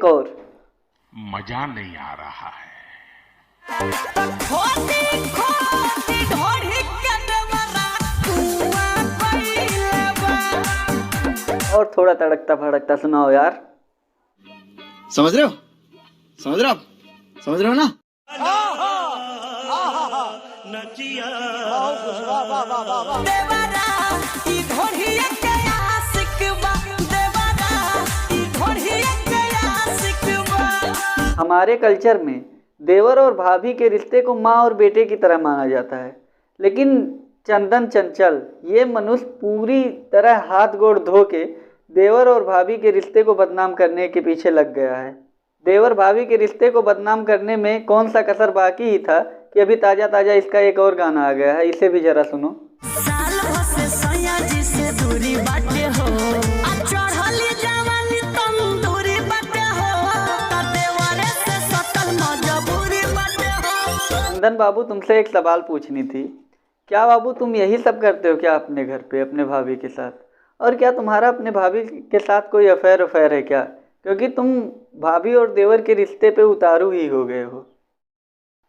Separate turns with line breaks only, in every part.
एक और।
मजा नहीं आ रहा है।
और थोड़ा तड़कता भड़कता सुनाओ यार।
समझ रहे हो? समझ रहे हो आप? समझ रहे हो ना?
हमारे कल्चर में देवर और भाभी के रिश्ते को माँ और बेटे की तरह माना जाता है, लेकिन चंदन चंचल ये मनुष्य पूरी तरह हाथ गोड़ धो के देवर और भाभी के रिश्ते को बदनाम करने के पीछे लग गया है। देवर भाभी के रिश्ते को बदनाम करने में कौन सा कसर बाकी ही था कि अभी ताज़ा ताज़ा इसका एक और गाना आ गया है, इसे भी जरा सुनो। चंदन बाबू तुमसे एक सवाल पूछनी थी। क्या बाबू तुम यही सब करते हो क्या अपने घर पे अपने भाभी के साथ? और क्या तुम्हारा अपने भाभी के साथ कोई अफेयर है क्या? क्योंकि तुम भाभी और देवर के रिश्ते पे उतारू ही हो गए हो।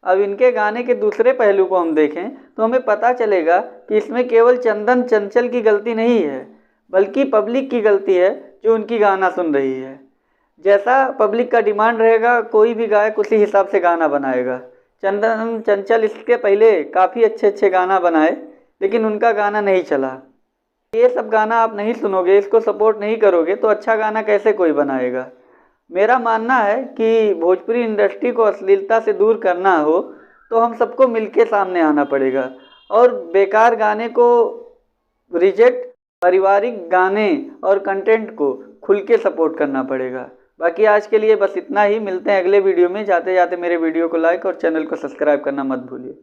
अब इनके गाने के दूसरे पहलू को हम देखें तो हमें पता चलेगा कि इसमें केवल चंदन चंचल की गलती नहीं है, बल्कि पब्लिक की गलती है जो उनकी गाना सुन रही है। जैसा पब्लिक का डिमांड रहेगा कोई भी गायक उसी हिसाब से गाना बनाएगा। चंदन चंचल इसके पहले काफ़ी अच्छे गाना बनाए, लेकिन उनका गाना नहीं चला। ये सब गाना आप नहीं सुनोगे, इसको सपोर्ट नहीं करोगे तो अच्छा गाना कैसे कोई बनाएगा? मेरा मानना है कि भोजपुरी इंडस्ट्री को अश्लीलता से दूर करना हो तो हम सबको मिलके सामने आना पड़ेगा और बेकार गाने को रिजेक्ट, पारिवारिक गाने और कंटेंट को खुल के सपोर्ट करना पड़ेगा। बाकी आज के लिए बस इतना ही। मिलते हैं अगले वीडियो में। जाते जाते मेरे वीडियो को लाइक और चैनल को सब्सक्राइब करना मत भूलिए।